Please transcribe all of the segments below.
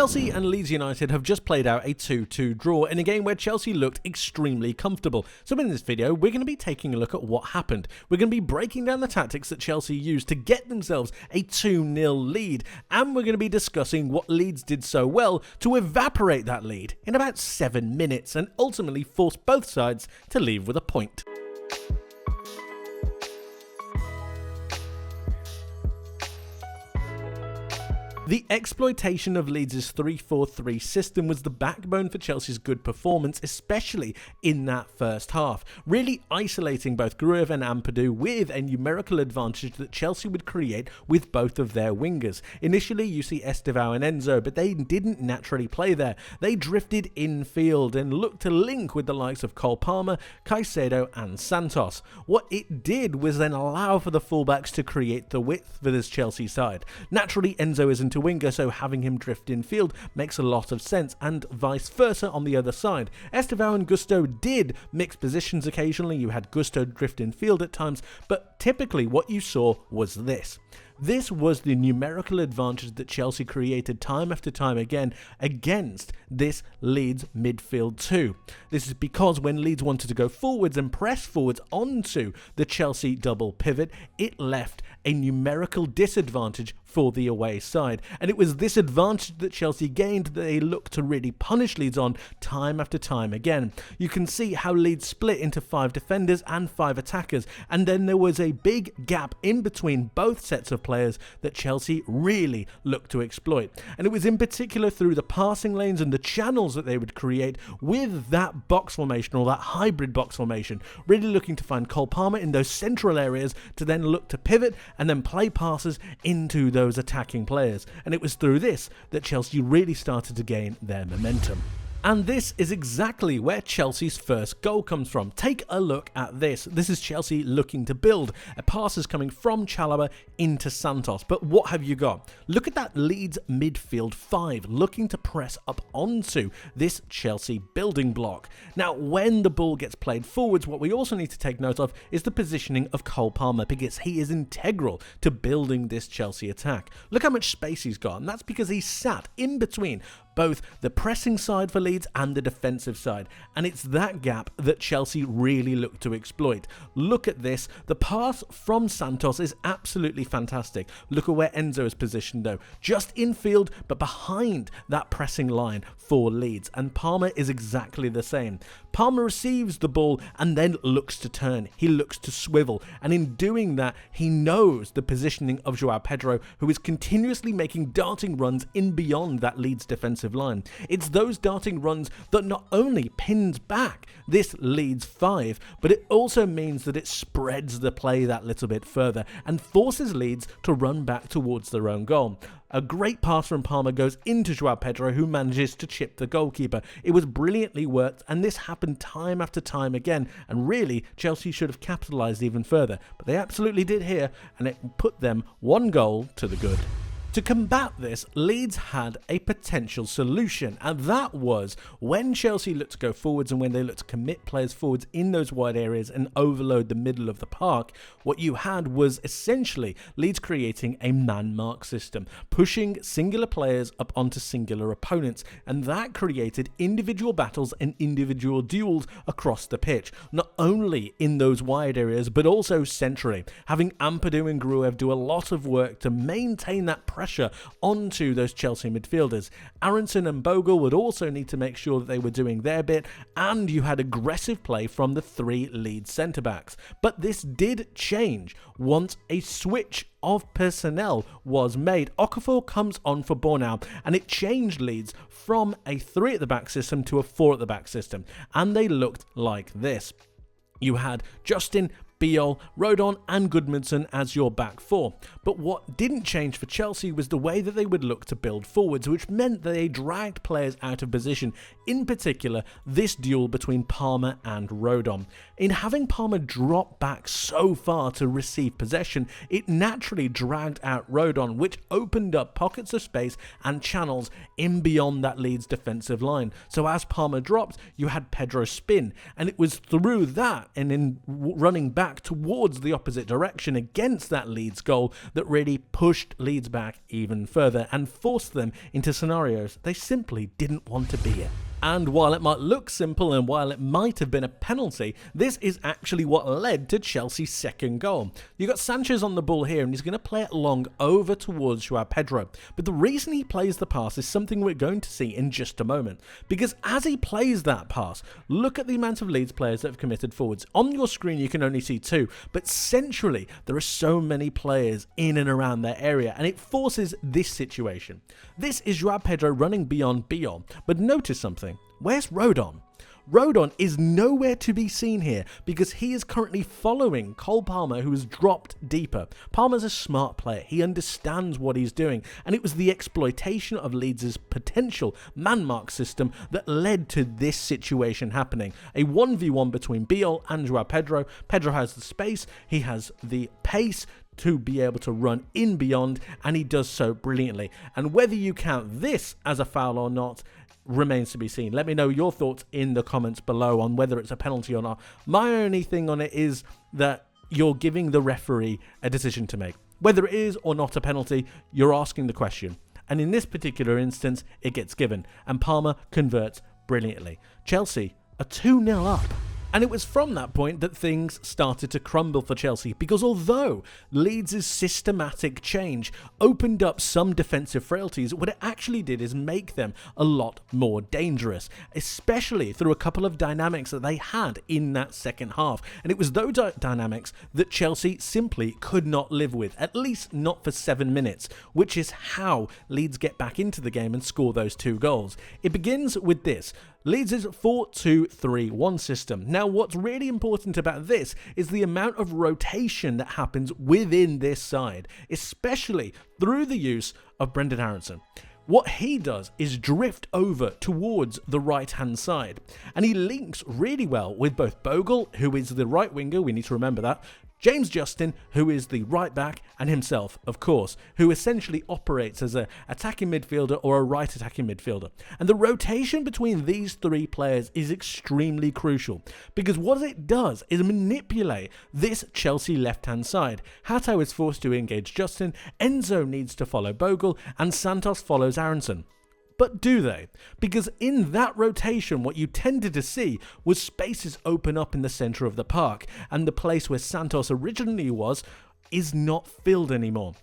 Chelsea and Leeds United have just played out a 2-2 draw in a game where Chelsea looked extremely comfortable. So in this video, we're going to be taking a look at what happened. We're going to be breaking down the tactics that Chelsea used to get themselves a 2-0 lead, and we're going to be discussing what Leeds did so well to evaporate that lead in about 7 minutes and ultimately force both sides to leave with a point. The exploitation of Leeds' 3-4-3 system was the backbone for Chelsea's good performance, especially in that first half, really isolating both Gruev and Ampadu with a numerical advantage that Chelsea would create with both of their wingers. Initially, you see Estevao and Enzo, but they didn't naturally play there. They drifted infield and looked to link with the likes of Cole Palmer, Caicedo and Santos. What it did was then allow for the fullbacks to create the width for this Chelsea side. Naturally, Enzo isn't a winger, so having him drift infield makes a lot of sense, and vice versa on the other side. Estevao and Gusto did mix positions occasionally. You had Gusto drift infield at times, but typically what you saw was this. This was the numerical advantage that Chelsea created time after time again against this Leeds midfield too. This is because when Leeds wanted to go forwards and press forwards onto the Chelsea double pivot, it left a numerical disadvantage for the away side. And it was this advantage that Chelsea gained that they looked to really punish Leeds on time after time again. You can see how Leeds split into 5 defenders and 5 attackers, and then there was a big gap in between both sets of players that Chelsea really looked to exploit. And it was in particular through the passing lanes and the channels that they would create with that box formation, or that hybrid box formation, really looking to find Cole Palmer in those central areas to then look to pivot and then play passes into those attacking players. And it was through this that Chelsea really started to gain their momentum. And this is exactly where Chelsea's first goal comes from. Take a look at this. This is Chelsea looking to build. A pass is coming from Chalobah into Santos. But what have you got? Look at that Leeds midfield 5 looking to press up onto this Chelsea building block. Now, when the ball gets played forwards, what we also need to take note of is the positioning of Cole Palmer, because he is integral to building this Chelsea attack. Look how much space he's got, and that's because he's sat in between both the pressing side for Leeds and the defensive side, and it's that gap that Chelsea really look to exploit. Look at this. The pass from Santos is absolutely fantastic. Look at where Enzo is positioned though, just infield but behind that pressing line for Leeds, and Palmer is exactly the same. Palmer receives the ball and then looks to turn. He looks to swivel, and in doing that he knows the positioning of Joao Pedro, who is continuously making darting runs in beyond that Leeds defensive line. It's those darting runs that not only pins back this Leeds 5, but it also means that it spreads the play that little bit further and forces Leeds to run back towards their own goal. A great pass from Palmer goes into Joao Pedro, who manages to chip the goalkeeper. It was brilliantly worked, and this happened time after time again, and really Chelsea should have capitalised even further, but they absolutely did here, and it put them 1 goal to the good. To combat this, Leeds had a potential solution, and that was when Chelsea looked to go forwards and when they looked to commit players forwards in those wide areas and overload the middle of the park, what you had was essentially Leeds creating a man-mark system, pushing singular players up onto singular opponents, and that created individual battles and individual duels across the pitch, not only in those wide areas but also centrally, having Ampadu and Gruev do a lot of work to maintain that pressure onto those Chelsea midfielders. Aronson and Bogle would also need to make sure that they were doing their bit, and you had aggressive play from the 3 Leeds centre-backs. But this did change once a switch of personnel was made. Okafor comes on for Bornau, and it changed Leeds from a 3 at the back system to a 4 at the back system, and they looked like this. You had Justin, Biol, Rodon and Goodmanson as your back 4. But what didn't change for Chelsea was the way that they would look to build forwards, which meant that they dragged players out of position, in particular this duel between Palmer and Rodon. In having Palmer drop back so far to receive possession, it naturally dragged out Rodon, which opened up pockets of space and channels in beyond that Leeds defensive line. So as Palmer dropped, you had Pedro spin, and it was through that and in running back back towards the opposite direction against that Leeds goal that really pushed Leeds back even further and forced them into scenarios they simply didn't want to be in. And while it might look simple and while it might have been a penalty, this is actually what led to Chelsea's second goal. You got Sanchez on the ball here and he's going to play it long over towards Joao Pedro. But the reason he plays the pass is something we're going to see in just a moment. Because as he plays that pass, look at the amount of Leeds players that have committed forwards. On your screen you can only see 2, but centrally there are so many players in and around their area and it forces this situation. This is Joao Pedro running beyond Biol, but notice something. Where's Rodon? Rodon is nowhere to be seen here because he is currently following Cole Palmer, who has dropped deeper. Palmer's a smart player. He understands what he's doing, and it was the exploitation of Leeds' potential man-mark system that led to this situation happening. A 1v1 between Biol and Joao Pedro. Pedro has the space, he has the pace to be able to run in beyond, and he does so brilliantly. And whether you count this as a foul or not remains to be seen. Let me know your thoughts in the comments below on whether it's a penalty or not. My only thing on it is that you're giving the referee a decision to make. Whether it is or not a penalty, you're asking the question. And in this particular instance, it gets given. And Palmer converts brilliantly. Chelsea are 2-0 up. And it was from that point that things started to crumble for Chelsea, because although Leeds' systematic change opened up some defensive frailties, what it actually did is make them a lot more dangerous, especially through a couple of dynamics that they had in that second half. And it was those dynamics that Chelsea simply could not live with, at least not for 7 minutes, which is how Leeds get back into the game and score those 2 goals. It begins with this. Leeds' 4-2-3-1 system. Now, what's really important about this is the amount of rotation that happens within this side, especially through the use of Brendan Aronson. What he does is drift over towards the right-hand side, and he links really well with both Bogle, who is the right winger, we need to remember that, James Justin, who is the right back, and himself, of course, who essentially operates as an attacking midfielder or a right attacking midfielder. And the rotation between these 3 players is extremely crucial, because what it does is manipulate this Chelsea left-hand side. Hato is forced to engage Justin, Enzo needs to follow Bogle, and Santos follows Aronson. But do they? Because in that rotation, what you tended to see was spaces open up in the centre of the park, and the place where Santos originally was is not filled anymore.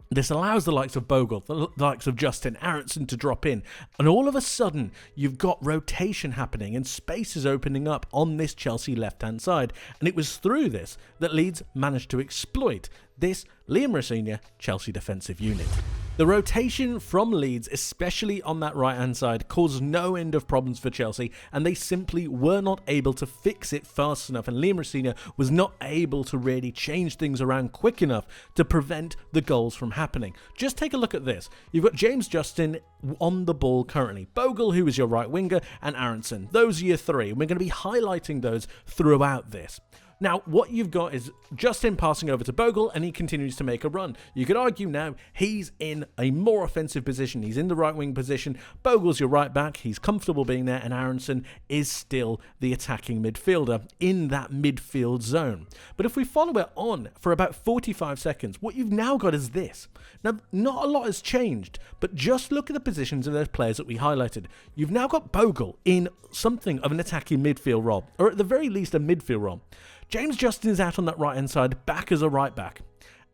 This allows the likes of Bogle, the likes of Justin, Aronson to drop in, and all of a sudden you've got rotation happening and spaces opening up on this Chelsea left-hand side, and it was through this that Leeds managed to exploit this Liam Rosenior Chelsea defensive unit. The rotation from Leeds, especially on that right-hand side, caused no end of problems for Chelsea, and they simply were not able to fix it fast enough, and Liam Rosenior was not able to really change things around quick enough to prevent the goals from happening. Just take a look at this. You've got James Justin on the ball currently, Bogle, who is your right winger, and Aronson. Those are your 3, and we're going to be highlighting those throughout this. Now, what you've got is Justin passing over to Bogle, and he continues to make a run. You could argue now he's in a more offensive position. He's in the right wing position. Bogle's your right back. He's comfortable being there, and Aronson is still the attacking midfielder in that midfield zone. But if we follow it on for about 45 seconds, what you've now got is this. Now, not a lot has changed, but just look at the positions of those players that we highlighted. You've now got Bogle in something of an attacking midfield role, or at the very least a midfield role. James Justin is out on that right-hand side, back as a right-back.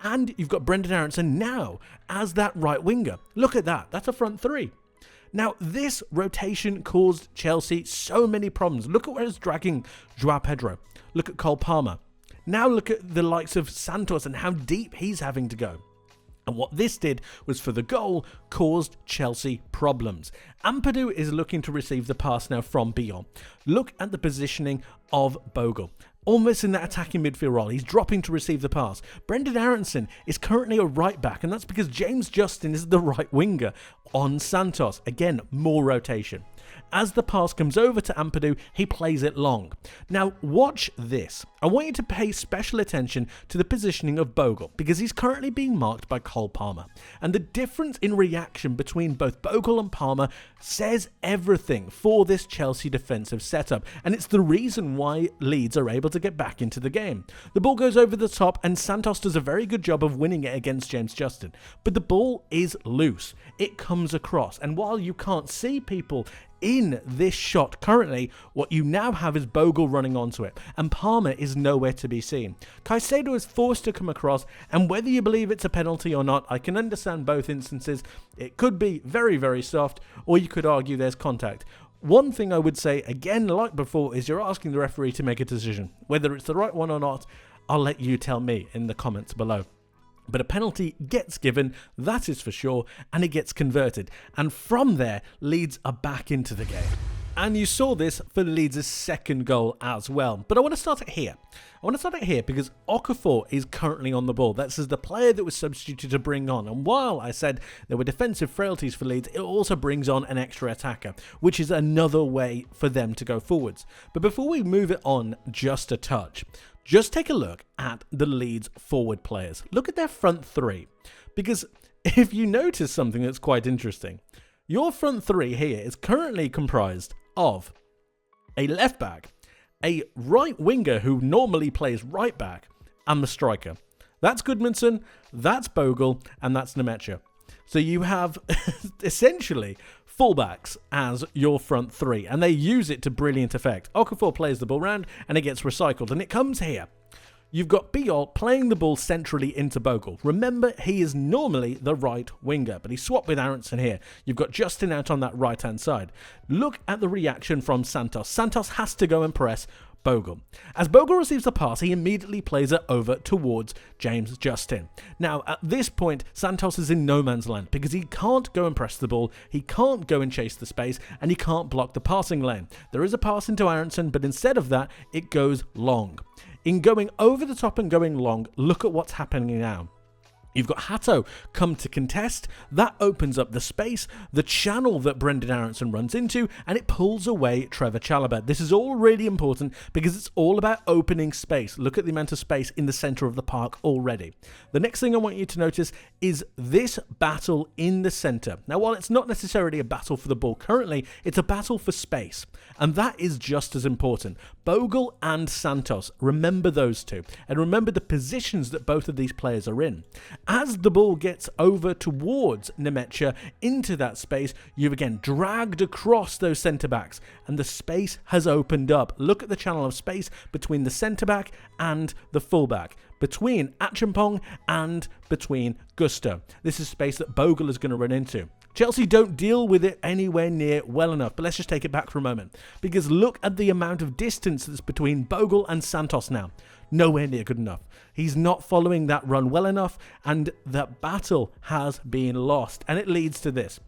And you've got Brendan Aronson now as that right winger. Look at that. That's a front 3. Now, this rotation caused Chelsea so many problems. Look at where it's dragging Joao Pedro. Look at Cole Palmer. Now look at the likes of Santos and how deep he's having to go. And what this did was, for the goal, caused Chelsea problems. Ampadu is looking to receive the pass now from Biol. Look at the positioning of Bogle. Almost in that attacking midfield role, he's dropping to receive the pass. Brendan Aronson is currently a right back, and that's because James Justin is the right winger on Santos. Again, more rotation. As the pass comes over to Ampadu, he plays it long. Now watch this. I want you to pay special attention to the positioning of Bogle, because he's currently being marked by Cole Palmer. And the difference in reaction between both Bogle and Palmer says everything for this Chelsea defensive setup, and it's the reason why Leeds are able to get back into the game. The ball goes over the top and Santos does a very good job of winning it against James Justin, but the ball is loose. It comes across, and while you can't see people in this shot currently, what you now have is Bogle running onto it, and Palmer is nowhere to be seen. Caicedo is forced to come across, and whether you believe it's a penalty or not, I can understand both instances. It could be very, very soft, or you could argue there's contact. One thing I would say, again, like before, is you're asking the referee to make a decision. Whether it's the right one or not, I'll let you tell me in the comments below. But a penalty gets given, that is for sure, and it gets converted. And from there, Leeds are back into the game. And you saw this for Leeds' second goal as well. But I want to start it here. Because Okafor is currently on the ball. That's the player that was substituted to bring on. And while I said there were defensive frailties for Leeds, it also brings on an extra attacker, which is another way for them to go forwards. But before we move it on just a touch, just take a look at the Leeds forward players. Look at their front three. Because if you notice something that's quite interesting, your front three here is currently comprised of a left back, a right winger who normally plays right back, and the striker. That's Goodmanson, that's Bogle, and that's Nemecha. So you have essentially fullbacks as your front three, and they use it to brilliant effect. Okafor plays the ball round, and it gets recycled, and it comes here. You've got Biol playing the ball centrally into Bogle. Remember, he is normally the right winger, but he swapped with Aronson here. You've got Justin out on that right-hand side. Look at the reaction from Santos. Santos has to go and press Bogle. As Bogle receives the pass, he immediately plays it over towards James Justin. Now, at this point, Santos is in no man's land because he can't go and press the ball, he can't go and chase the space, and he can't block the passing lane. There is a pass into Aronson, but instead of that, it goes long. In going over the top and going long, look at what's happening now. You've got Hato come to contest. That opens up the space, the channel that Brendan Aronson runs into, and it pulls away Trevor Chalobah. This is all really important because it's all about opening space. Look at the amount of space in the centre of the park already. The next thing I want you to notice is this battle in the centre. Now, while it's not necessarily a battle for the ball currently, it's a battle for space, and that is just as important. Bogle and Santos, remember those two, and remember the positions that both of these players are in. As the ball gets over towards Nemecha into that space, you've again dragged across those centre-backs, and the space has opened up. Look at the channel of space between the centre-back and the full-back, between Acheampong and between Gusto. This is space that Bogle is going to run into. Chelsea don't deal with it anywhere near well enough, but let's just take it back for a moment, because look at the amount of distance that's between Bogle and Santos now. Nowhere near good enough. He's not following that run well enough, and that battle has been lost, and it leads to this.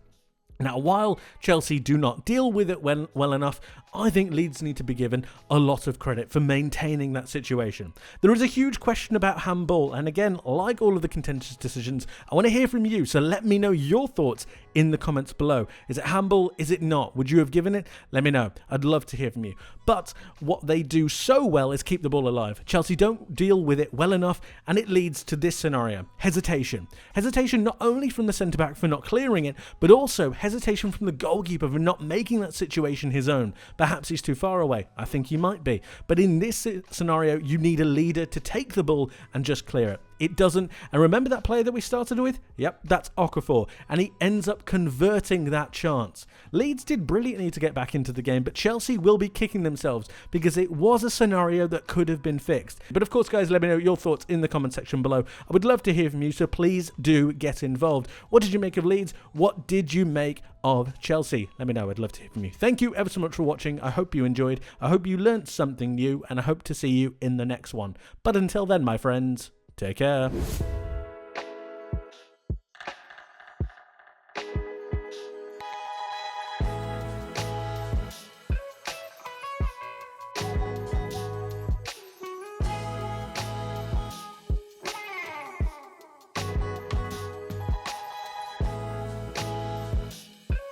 Now, while Chelsea do not deal with it well enough, I think Leeds need to be given a lot of credit for maintaining that situation. There is a huge question about handball, and again, like all of the contentious decisions, I want to hear from you, so let me know your thoughts in the comments below. Is it handball? Is it not? Would you have given it? Let me know. I'd love to hear from you. But what they do so well is keep the ball alive. Chelsea don't deal with it well enough, and it leads to this scenario. Hesitation. Hesitation not only from the centre-back for not clearing it, but also hesitation from the goalkeeper for not making that situation his own. Perhaps he's too far away. I think he might be. But in this scenario, you need a leader to take the ball and just clear it. It doesn't. And remember that player that we started with? Yep, that's Okafor. And he ends up converting that chance. Leeds did brilliantly to get back into the game, but Chelsea will be kicking themselves because it was a scenario that could have been fixed. But of course, guys, let me know your thoughts in the comment section below. I would love to hear from you, so please do get involved. What did you make of Leeds? What did you make of Chelsea? Let me know. I'd love to hear from you. Thank you ever so much for watching. I hope you enjoyed. I hope you learnt something new, and I hope to see you in the next one. But until then, my friends, take care.